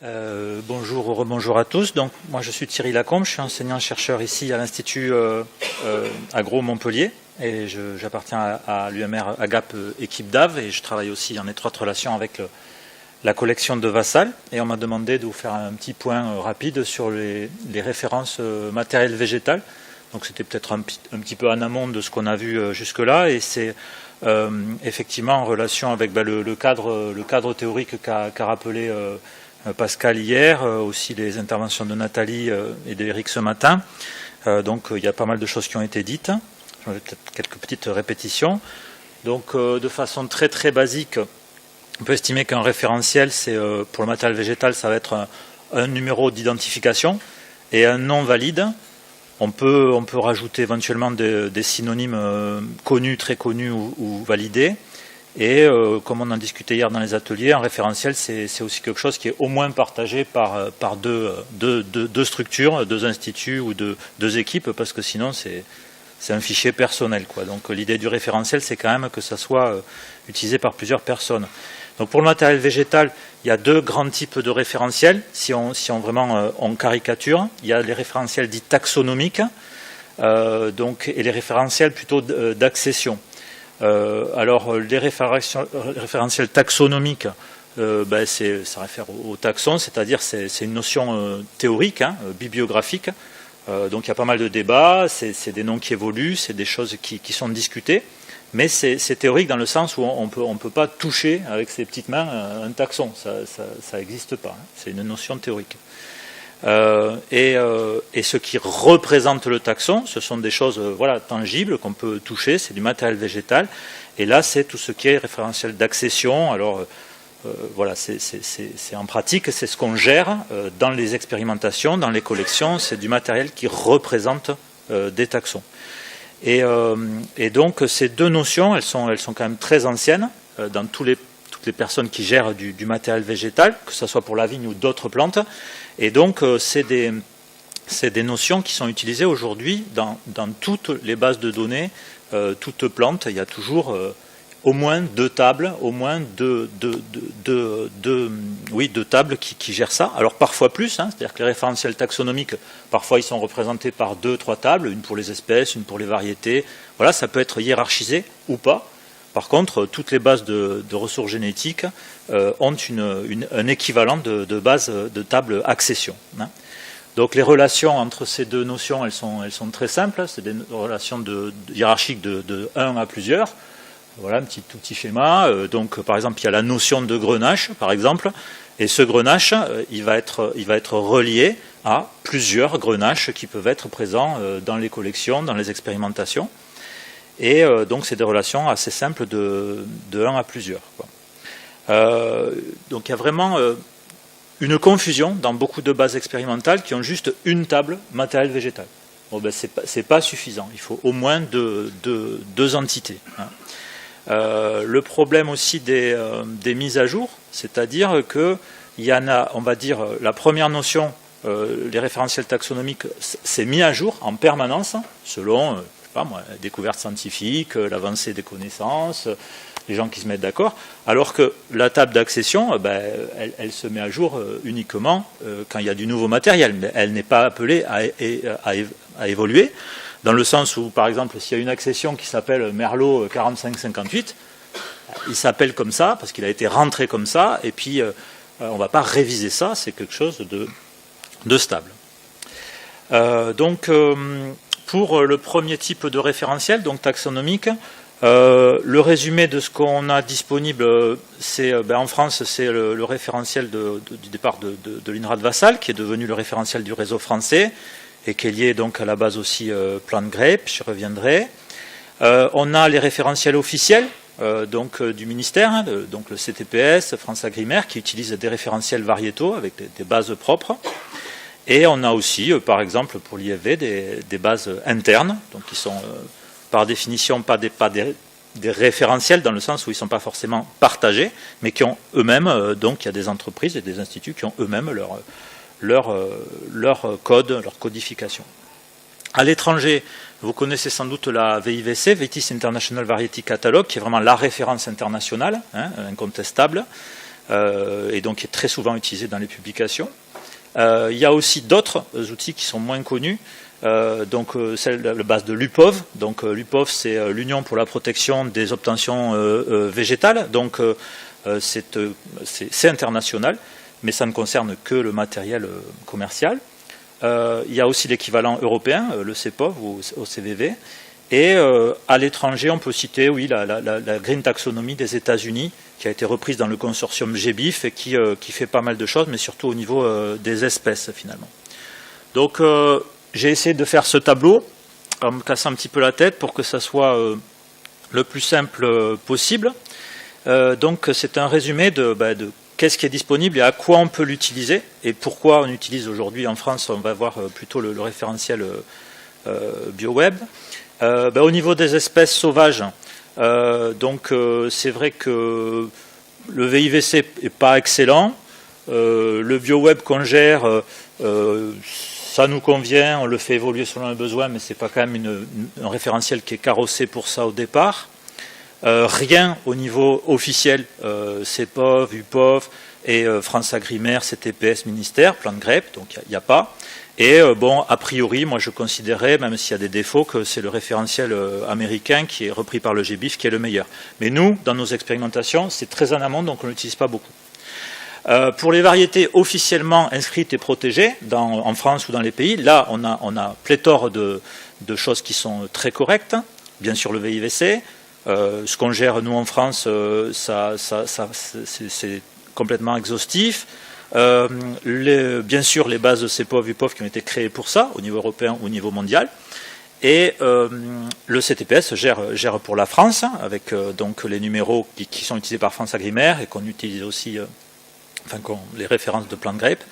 Bonjour ou rebonjour à tous. Donc, moi, je suis Thierry Lacombe, je suis enseignant-chercheur ici à l'Institut Agro Montpellier et j'appartiens à l'UMR AGAP équipe d'AV et je travaille aussi en étroite relation avec la collection de Vassal. Et on m'a demandé de vous faire un petit point rapide sur les références matérielles végétales. Donc, c'était peut-être un petit peu en amont de ce qu'on a vu jusque-là et c'est effectivement en relation avec le cadre théorique qu'a rappelé Pascal hier, aussi les interventions de Nathalie et d'Éric ce matin. Donc il y a pas mal de choses qui ont été dites. J'en ai peut-être quelques petites répétitions. Donc de façon très très basique, on peut estimer qu'un référentiel, c'est pour le matériel végétal, ça va être un numéro d'identification et un nom valide. On peut rajouter éventuellement des synonymes connus, très connus ou validés. Et comme on en discutait hier dans les ateliers, un référentiel, c'est aussi quelque chose qui est au moins partagé par deux structures, deux instituts ou deux équipes, parce que sinon c'est un fichier personnel, quoi. Donc l'idée du référentiel, c'est quand même que ça soit utilisé par plusieurs personnes. Donc pour le matériel végétal, il y a deux grands types de référentiels, si on vraiment on caricature. Il y a les référentiels dits taxonomiques et les référentiels plutôt d'accession. Alors les référentiels taxonomiques, ça réfère au taxon, c'est-à-dire c'est une notion théorique, bibliographique. Donc il y a pas mal de débats, c'est des noms qui évoluent, c'est des choses qui sont discutées, mais c'est théorique dans le sens où on peut pas toucher avec ses petites mains un taxon, ça n'existe pas, c'est une notion théorique. Et ce qui représente le taxon, ce sont des choses tangibles qu'on peut toucher, c'est du matériel végétal. Et là, c'est tout ce qui est référentiel d'accession. Alors, c'est en pratique, c'est ce qu'on gère dans les expérimentations, dans les collections. C'est du matériel qui représente des taxons. Et donc, ces deux notions, elles sont quand même très anciennes dans toutes les personnes qui gèrent du matériel végétal, que ce soit pour la vigne ou d'autres plantes. Et donc, c'est des notions qui sont utilisées aujourd'hui dans toutes les bases de données, toutes plantes. Il y a toujours au moins deux tables, au moins deux tables qui gèrent ça. Alors parfois plus, c'est-à-dire que les référentiels taxonomiques, parfois ils sont représentés par 2-3 tables, une pour les espèces, une pour les variétés. Voilà, ça peut être hiérarchisé ou pas. Par contre, toutes les bases de ressources génétiques ont un équivalent de base de table accession. Donc les relations entre ces deux notions, elles sont très simples. C'est des relations hiérarchiques de 1 à plusieurs. Voilà un petit schéma. Donc par exemple, il y a la notion de grenache, par exemple, et ce grenache, il va être relié à plusieurs grenaches qui peuvent être présents dans les collections, dans les expérimentations. Et donc c'est des relations assez simples de 1 à plusieurs, quoi. Donc il y a vraiment une confusion dans beaucoup de bases expérimentales qui ont juste une table matériel végétal. Bon, c'est pas suffisant, il faut au moins deux entités. Le problème aussi des mises à jour, c'est-à-dire que il y en a, on va dire, la première notion, les référentiels taxonomiques, c'est mis à jour en permanence selon la découverte scientifique, l'avancée des connaissances, les gens qui se mettent d'accord, alors que la table d'accession, elle se met à jour uniquement quand il y a du nouveau matériel, mais elle n'est pas appelée à évoluer, dans le sens où, par exemple, s'il y a une accession qui s'appelle Merlot 4558, il s'appelle comme ça, parce qu'il a été rentré comme ça, et puis on ne va pas réviser ça, c'est quelque chose de stable. Pour le premier type de référentiel, donc taxonomique, le résumé de ce qu'on a disponible, c'est en France, c'est le référentiel du départ de l'INRA de Vassal, qui est devenu le référentiel du réseau français, et qui est lié donc à la base aussi Plant Grape, j'y reviendrai. On a les référentiels officiels du ministère, donc le CTPS, France Agrimaire, qui utilise des référentiels variétaux avec des bases propres. Et on a aussi, par exemple, pour l'IFV, des bases internes, donc qui sont par définition pas des référentiels dans le sens où ils ne sont pas forcément partagés, mais qui ont eux-mêmes, donc il y a des entreprises et des instituts qui ont eux-mêmes leur code, leur codification. À l'étranger, vous connaissez sans doute la VIVC, Vitis International Variety Catalog, qui est vraiment la référence internationale, incontestable. et donc est très souvent utilisé dans les publications. Il y a aussi d'autres outils qui sont moins connus. C'est la base de l'UPOV. Donc l'UPOV, c'est l'Union pour la protection des obtentions végétales. Donc c'est international, mais ça ne concerne que le matériel commercial. Il y a aussi l'équivalent européen, le CEPOV ou OCVV. Et à l'étranger, on peut citer, oui, la Green Taxonomy des États-Unis, qui a été reprise dans le consortium GBIF et qui fait pas mal de choses, mais surtout au niveau des espèces, finalement. Donc, j'ai essayé de faire ce tableau, en me cassant un petit peu la tête, pour que ça soit le plus simple possible. Donc, c'est un résumé de qu'est-ce qui est disponible et à quoi on peut l'utiliser, et pourquoi on utilise aujourd'hui en France, on va voir plutôt le référentiel BioWeb. Au niveau des espèces sauvages, c'est vrai que le VIVC n'est pas excellent. Le BioWeb qu'on gère, ça nous convient, on le fait évoluer selon les besoins, mais ce n'est pas quand même un référentiel qui est carrossé pour ça au départ. Rien au niveau officiel, CEPOV, UPOV et France Agrimaire, CTPS, ministère, plan de GREP, donc il n'y a pas. Et a priori, moi je considérais, même s'il y a des défauts, que c'est le référentiel américain qui est repris par le GBIF qui est le meilleur. Mais nous, dans nos expérimentations, c'est très en amont, donc on ne l'utilise pas beaucoup. Pour les variétés officiellement inscrites et protégées, en France ou dans les pays, là on a pléthore de choses qui sont très correctes. Bien sûr le VIVC, ce qu'on gère nous en France, c'est complètement exhaustif. Bien sûr les bases CEPOV, UPOV qui ont été créées pour ça, au niveau européen ou au niveau mondial. Et le CTPS gère pour la France, avec donc les numéros qui sont utilisés par France Agrimaire et qu'on utilise aussi, les références de plan de GREP.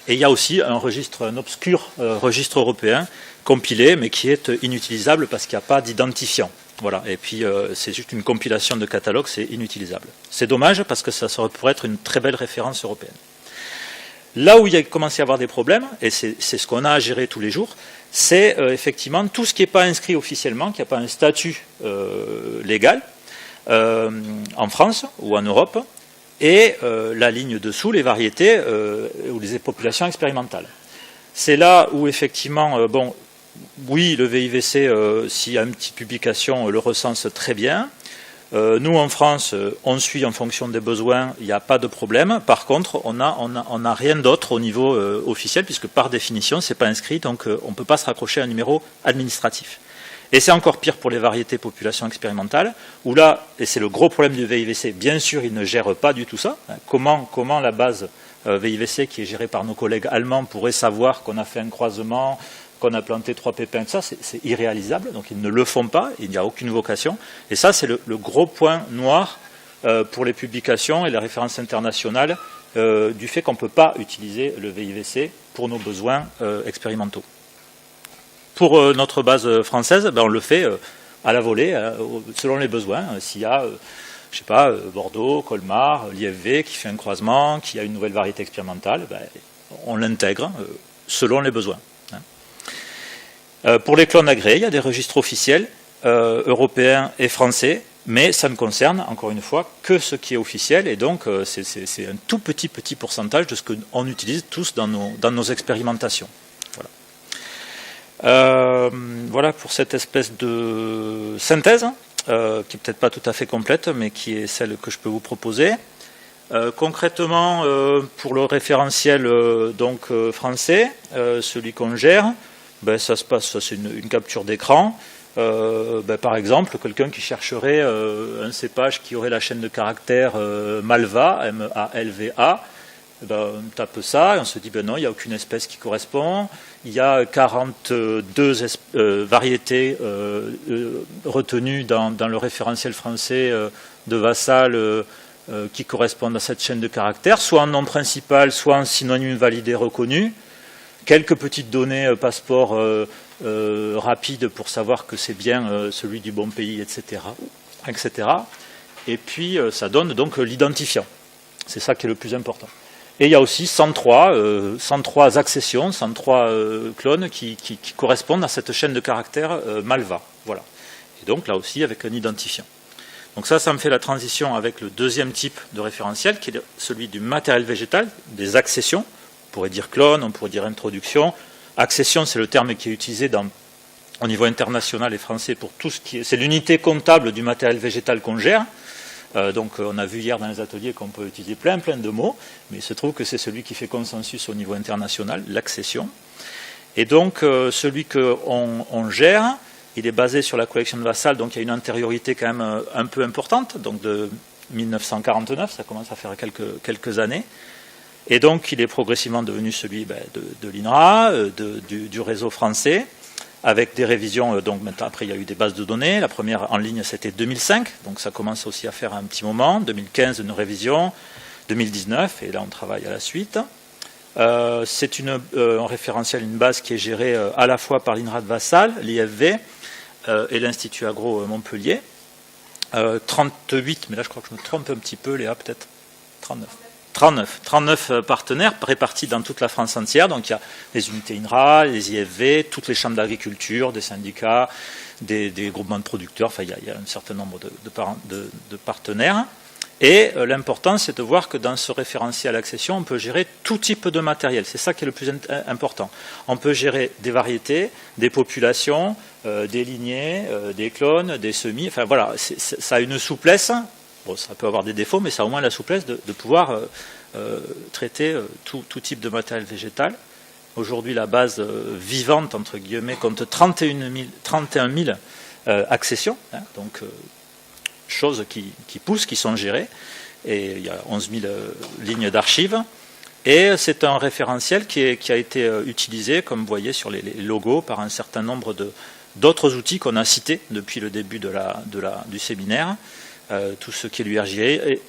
Et il y a aussi un obscur registre européen compilé, mais qui est inutilisable parce qu'il n'y a pas d'identifiant. Voilà. Et puis c'est juste une compilation de catalogue, c'est inutilisable. C'est dommage parce que ça pourrait être une très belle référence européenne. Là où il a commencé à avoir des problèmes, et c'est ce qu'on a à gérer tous les jours, c'est effectivement tout ce qui n'est pas inscrit officiellement, qui n'a pas un statut légal en France ou en Europe, et la ligne dessous, les variétés ou les populations expérimentales. C'est là où effectivement, oui, le VIVC, s'il y a une petite publication, le recense très bien. Nous, en France, on suit en fonction des besoins, il n'y a pas de problème. Par contre, on n'a rien d'autre au niveau officiel, puisque par définition, ce n'est pas inscrit, donc on ne peut pas se raccrocher à un numéro administratif. Et c'est encore pire pour les variétés populations expérimentales, où là, et c'est le gros problème du VIVC, bien sûr, il ne gère pas du tout ça. Comment la base VIVC, qui est gérée par nos collègues allemands, pourrait savoir qu'on a fait un croisement, qu'on a planté 3 pépins, ça c'est irréalisable, donc ils ne le font pas, il n'y a aucune vocation. Et ça c'est le gros point noir pour les publications et les références internationales du fait qu'on ne peut pas utiliser le VIVC pour nos besoins expérimentaux. Pour notre base française, on le fait à la volée, selon les besoins. S'il y a, je sais pas, Bordeaux, Colmar, l'IFV qui fait un croisement, qui a une nouvelle variété expérimentale, on l'intègre selon les besoins. Pour les clones agréés, il y a des registres officiels européens et français, mais ça ne concerne, encore une fois, que ce qui est officiel, et donc c'est un tout petit pourcentage de ce qu'on utilise tous dans nos expérimentations. Voilà pour cette espèce de synthèse, qui n'est peut-être pas tout à fait complète, mais qui est celle que je peux vous proposer. Concrètement, pour le référentiel français, celui qu'on gère, ça se passe, c'est une capture d'écran. Par exemple, quelqu'un qui chercherait un cépage qui aurait la chaîne de caractères Malva, M-A-L-V-A, on tape ça et on se dit non, il n'y a aucune espèce qui correspond. Il y a 42 variétés retenues dans le référentiel français de Vassal qui correspondent à cette chaîne de caractères, soit en nom principal, soit en synonyme validé reconnu. Quelques petites données passeport rapides pour savoir que c'est bien celui du bon pays, etc. Et puis ça donne donc l'identifiant. C'est ça qui est le plus important. Et il y a aussi 103 accessions, 103 clones qui correspondent à cette chaîne de caractères Malva. Voilà. Et donc là aussi avec un identifiant. Donc ça me fait la transition avec le deuxième type de référentiel, qui est celui du matériel végétal, des accessions. On pourrait dire clone, on pourrait dire introduction. Accession, c'est le terme qui est utilisé au niveau international et français pour tout ce qui est... C'est l'unité comptable du matériel végétal qu'on gère. Donc on a vu hier dans les ateliers qu'on peut utiliser plein de mots, mais il se trouve que c'est celui qui fait consensus au niveau international, l'accession. Et donc celui qu'on gère, il est basé sur la collection de Vassal, donc il y a une antériorité quand même un peu importante, donc de 1949, ça commence à faire quelques années. Et donc il est progressivement devenu celui de l'INRA, du réseau français, avec des révisions. Donc maintenant, après, il y a eu des bases de données. La première en ligne, c'était 2005, donc ça commence aussi à faire un petit moment. 2015, une révision. 2019, et là on travaille à la suite. C'est un référentiel, une base qui est gérée à la fois par l'INRA de Vassal, l'IFV et l'Institut Agro Montpellier. 38, mais là je crois que je me trompe un petit peu, Léa, peut-être 39 partenaires répartis dans toute la France entière. Donc il y a les unités INRA, les IFV, toutes les chambres d'agriculture, des syndicats, des groupements de producteurs. Enfin, il y a un certain nombre de partenaires. Et l'important, c'est de voir que dans ce référentiel accession, on peut gérer tout type de matériel. C'est ça qui est le plus important. On peut gérer des variétés, des populations, des lignées, des clones, des semis. Enfin voilà, ça a une souplesse. Bon, ça peut avoir des défauts, mais ça a au moins la souplesse de pouvoir traiter tout type de matériel végétal. Aujourd'hui, la base vivante, entre guillemets, compte 31 000 accessions. Hein, donc, choses qui poussent, qui sont gérées. Et il y a 11 000 lignes d'archives. Et c'est un référentiel qui a été utilisé, comme vous voyez sur les logos, par un certain nombre d'autres outils qu'on a cités depuis le début du séminaire. Tout ce qui est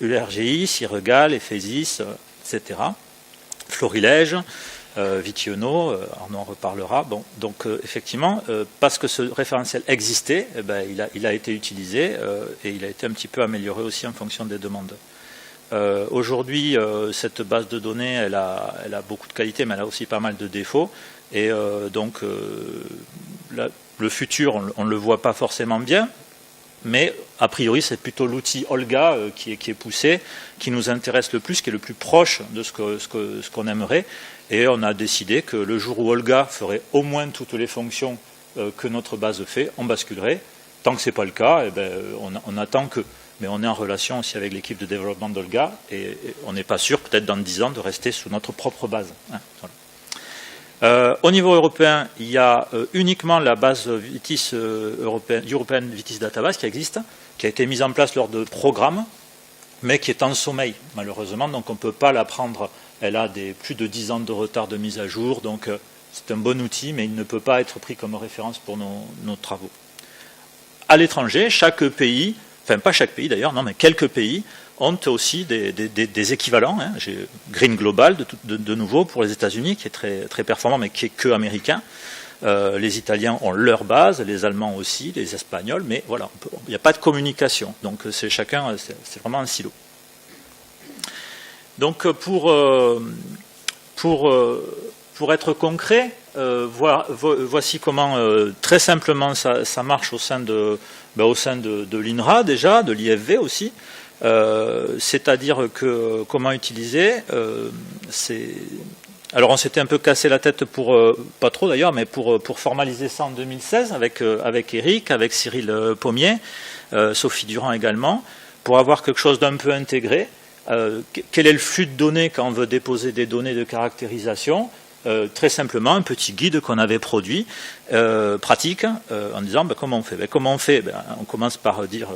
l'URGI, Ciregal, Ephésis, etc. Florilège, Vitiono, on en reparlera. Bon, donc effectivement, parce que ce référentiel existait, il a été utilisé et il a été un petit peu amélioré aussi en fonction des demandes. Aujourd'hui, cette base de données, elle a beaucoup de qualités, mais elle a aussi pas mal de défauts. Et donc, le futur, on ne le voit pas forcément bien. Mais a priori, c'est plutôt l'outil Olga qui est poussé, qui nous intéresse le plus, qui est le plus proche de ce qu'on aimerait. Et on a décidé que le jour où Olga ferait au moins toutes les fonctions que notre base fait, on basculerait. Tant que ce n'est pas le cas, on attend que. Mais on est en relation aussi avec l'équipe de développement d'Olga et on n'est pas sûr, peut-être dans 10 ans, de rester sous notre propre base. Hein, voilà. Au niveau européen, il y a uniquement la base Vitis European Vitis Database qui existe, qui a été mise en place lors de programmes, mais qui est en sommeil, malheureusement, donc on ne peut pas la prendre. Elle a plus de 10 ans de retard de mise à jour, donc c'est un bon outil, mais il ne peut pas être pris comme référence pour nos travaux. À l'étranger, chaque pays, enfin pas chaque pays d'ailleurs, non mais quelques pays, ont aussi des équivalents. Hein. J'ai Green Global, de nouveau, pour les États-Unis, qui est très, très performant, mais qui est que américain. Les Italiens ont leur base, les Allemands aussi, les Espagnols, mais voilà, il n'y a pas de communication. Donc c'est vraiment un silo. Donc pour être concret, voici comment très simplement ça marche au sein de l'INRA déjà, de l'IFV aussi. C'est-à-dire que comment utiliser alors on s'était un peu cassé la tête pas trop d'ailleurs, mais pour formaliser ça en 2016 avec Eric, avec Cyril Pommier, Sophie Durand également, pour avoir quelque chose d'un peu intégré. Quel est le flux de données quand on veut déposer des données de caractérisation? Très simplement, un petit guide qu'on avait produit, pratique, en disant comment on fait. Comment on fait? On commence par dire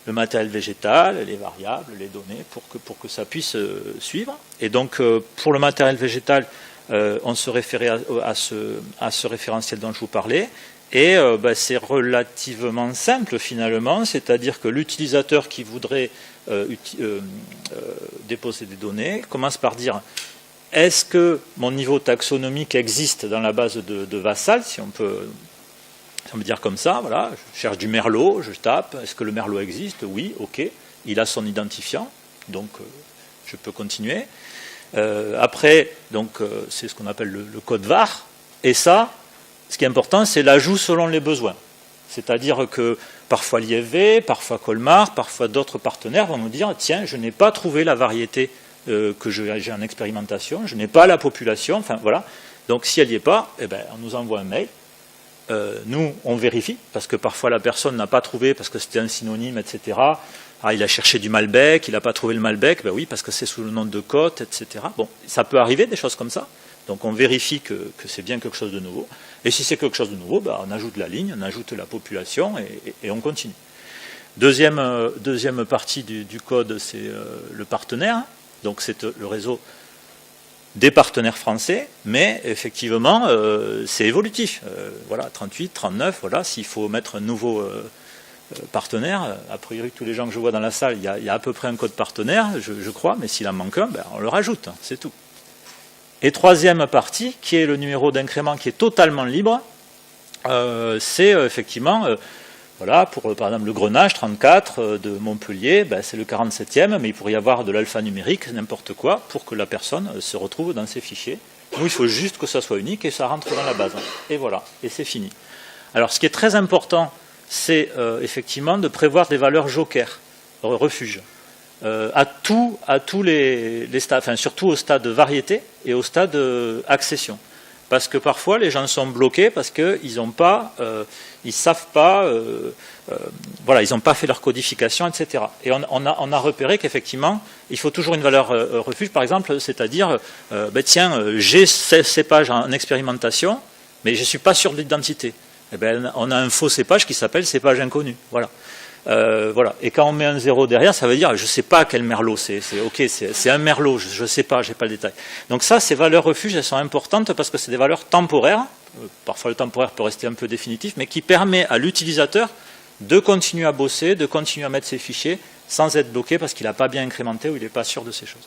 le matériel végétal, les variables, les données, pour que ça puisse suivre. Et donc, pour le matériel végétal, on se référait à ce référentiel dont je vous parlais. Et c'est relativement simple finalement, c'est-à-dire que l'utilisateur qui voudrait déposer des données commence par dire: est-ce que mon niveau taxonomique existe dans la base de Vassal, si on peut dire comme ça, voilà, je cherche du merlot, je tape, est-ce que le merlot existe? Oui, ok, il a son identifiant, donc je peux continuer. Après, donc c'est ce qu'on appelle le code VAR, et ça, ce qui est important, c'est l'ajout selon les besoins. C'est-à-dire que parfois l'IFV, parfois Colmar, parfois d'autres partenaires vont nous dire, tiens, je n'ai pas trouvé la variété que j'ai en expérimentation, je n'ai pas la population, enfin voilà. Donc si elle n'y est pas, eh ben, on nous envoie un mail. Nous, on vérifie, parce que parfois la personne n'a pas trouvé, parce que c'était un synonyme, etc. Ah, il a cherché du Malbec, il n'a pas trouvé le Malbec, ben oui, parce que c'est sous le nom de Côte, etc. Bon, ça peut arriver, des choses comme ça. Donc on vérifie que c'est bien quelque chose de nouveau. Et si c'est quelque chose de nouveau, ben, on ajoute la ligne, on ajoute la population, et on continue. Deuxième partie du code, c'est le partenaire. Donc c'est le réseau des partenaires français, mais effectivement, c'est évolutif. Voilà, 38, 39, voilà, s'il faut mettre un nouveau partenaire, a priori tous les gens que je vois dans la salle, il y a à peu près un code partenaire, je crois, mais s'il en manque un, ben, on le rajoute, hein, c'est tout. Et troisième partie, qui est le numéro d'incrément qui est totalement libre, c'est effectivement... voilà, pour par exemple le Grenache 34 de Montpellier, ben, c'est le 47e, mais il pourrait y avoir de l'alphanumérique, n'importe quoi, pour que la personne se retrouve dans ses fichiers. Nous, il faut juste que ça soit unique et ça rentre dans la base. Et voilà, et c'est fini. Alors, ce qui est très important, c'est effectivement de prévoir des valeurs joker, refuge, à tous les stades, enfin surtout au stade variété et au stade accession. Parce que parfois, les gens sont bloqués parce qu'ils n'ont pas, ils savent pas, voilà, ils n'ont pas fait leur codification, etc. Et on a repéré qu'effectivement, il faut toujours une valeur refuge, par exemple, c'est-à-dire, ben tiens, j'ai ces cépages en expérimentation, mais je ne suis pas sûr de l'identité. Eh ben, on a un faux cépage qui s'appelle cépage inconnu. Voilà. Voilà. Et quand on met un 0 derrière, ça veut dire je ne sais pas quel merlot c'est. C'est un merlot, je ne sais pas, je n'ai pas le détail. Donc ça, ces valeurs refuges, elles sont importantes parce que c'est des valeurs temporaires. Parfois le temporaire peut rester un peu définitif, mais qui permet à l'utilisateur de continuer à bosser, de continuer à mettre ses fichiers sans être bloqué parce qu'il n'a pas bien incrémenté ou il n'est pas sûr de ces choses.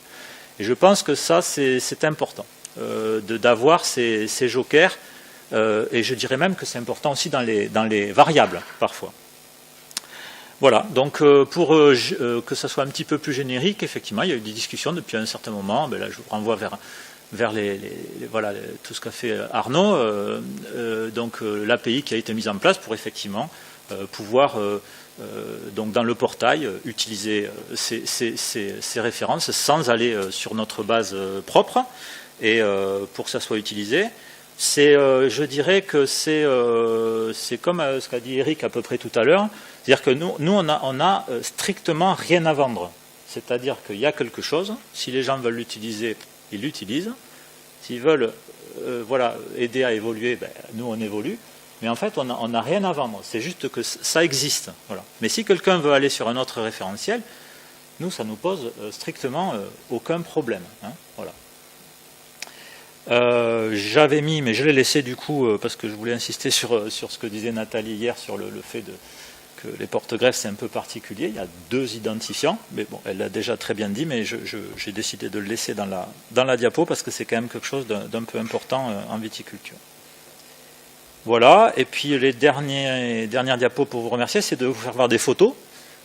Et je pense que ça, c'est important d'avoir ces jokers. Et je dirais même que c'est important aussi dans les variables, parfois. Voilà, donc pour que ça soit un petit peu plus générique, effectivement, il y a eu des discussions depuis un certain moment. Ben là, je vous renvoie vers voilà, tout ce qu'a fait Arnaud, donc l'API qui a été mise en place pour effectivement pouvoir, donc dans le portail, utiliser ces références sans aller sur notre base propre, et pour que ça soit utilisé. Je dirais que c'est comme ce qu'a dit Eric à peu près tout à l'heure, c'est-à-dire que nous on a strictement rien à vendre. C'est-à-dire qu'il y a quelque chose, si les gens veulent l'utiliser, ils l'utilisent. S'ils veulent voilà, aider à évoluer, ben, nous on évolue. Mais en fait, on n'a rien à vendre. C'est juste que ça existe. Voilà. Mais si quelqu'un veut aller sur un autre référentiel, nous, ça nous pose strictement aucun problème. Hein, voilà. J'avais mis, mais je l'ai laissé du coup, parce que je voulais insister sur ce que disait Nathalie hier, sur le fait que les porte-greffes, c'est un peu particulier. Il y a 2 identifiants, mais bon, elle l'a déjà très bien dit, mais j'ai décidé de le laisser dans la diapo, parce que c'est quand même quelque chose d'un peu important en viticulture. Voilà, et puis les dernières diapos pour vous remercier, c'est de vous faire voir des photos,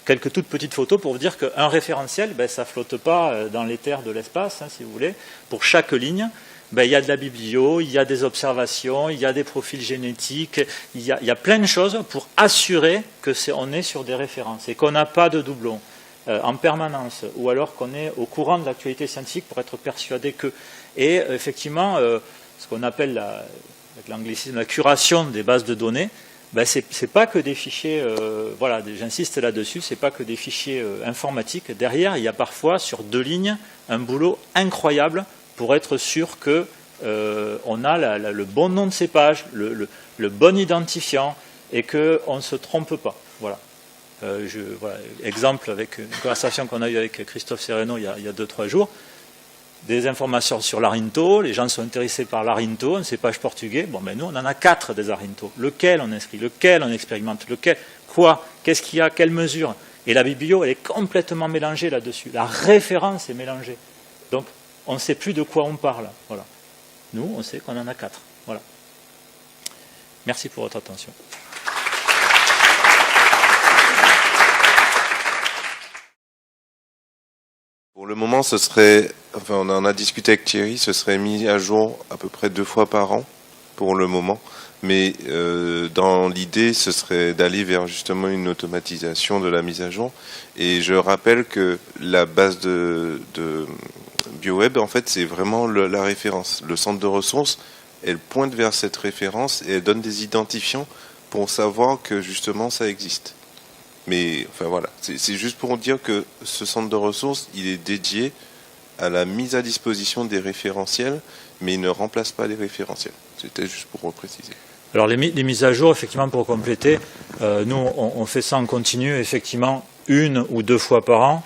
quelques toutes petites photos pour vous dire qu'un référentiel, ben, ça ne flotte pas dans l'éther de l'espace, hein, si vous voulez. Pour chaque ligne, ben, il y a de la biblio, il y a des observations, il y a des profils génétiques, il y a plein de choses pour assurer qu'on est sur des références et qu'on n'a pas de doublons en permanence, ou alors qu'on est au courant de l'actualité scientifique pour être persuadé que... Et effectivement, ce qu'on appelle, avec l'anglicisme, la curation des bases de données, ben, c'est pas que des fichiers, voilà, j'insiste là-dessus, c'est pas que des fichiers informatiques. Derrière, il y a parfois, sur 2 lignes, un boulot incroyable pour être sûr que on a le bon nom de cépage, le bon identifiant, et qu'on ne se trompe pas. Voilà. Voilà. Exemple avec une conversation qu'on a eue avec Christophe Sereno il y a 2-3 jours. Des informations sur l'Arinto, les gens sont intéressés par l'Arinto, un cépage portugais. Bon, ben nous, on en a 4 des Arinto. Lequel on inscrit, lequel on expérimente, lequel, quoi, qu'est-ce qu'il y a, quelle mesure. Et la biblio, elle est complètement mélangée là-dessus. La référence est mélangée. Donc, on ne sait plus de quoi on parle. Voilà. Nous, on sait qu'on en a 4. Voilà. Merci pour votre attention. Pour le moment, ce serait, enfin, on en a discuté avec Thierry, ce serait mis à jour à peu près 2 fois par an pour le moment. Mais dans l'idée, ce serait d'aller vers justement une automatisation de la mise à jour. Et je rappelle que la base de BioWeb, en fait, c'est vraiment la référence. Le centre de ressources, elle pointe vers cette référence et elle donne des identifiants pour savoir que justement ça existe. Mais enfin voilà, c'est juste pour dire que ce centre de ressources, il est dédié à la mise à disposition des référentiels, mais il ne remplace pas les référentiels. C'était juste pour repréciser. Alors les mises à jour, effectivement, pour compléter, nous on fait ça en continu, effectivement, 1 ou 2 fois par an,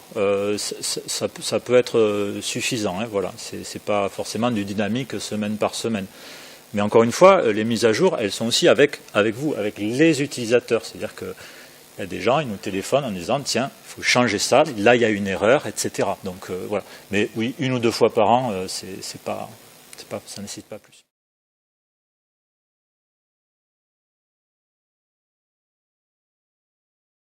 ça peut être suffisant. Hein, voilà, c'est pas forcément du dynamique semaine par semaine. Mais encore une fois, les mises à jour, elles sont aussi avec vous, avec les utilisateurs. C'est-à-dire qu'il y a des gens, ils nous téléphonent en disant tiens, il faut changer ça, là il y a une erreur, etc. Donc voilà. Mais oui, 1 ou 2 fois par an, ça ne nécessite pas plus.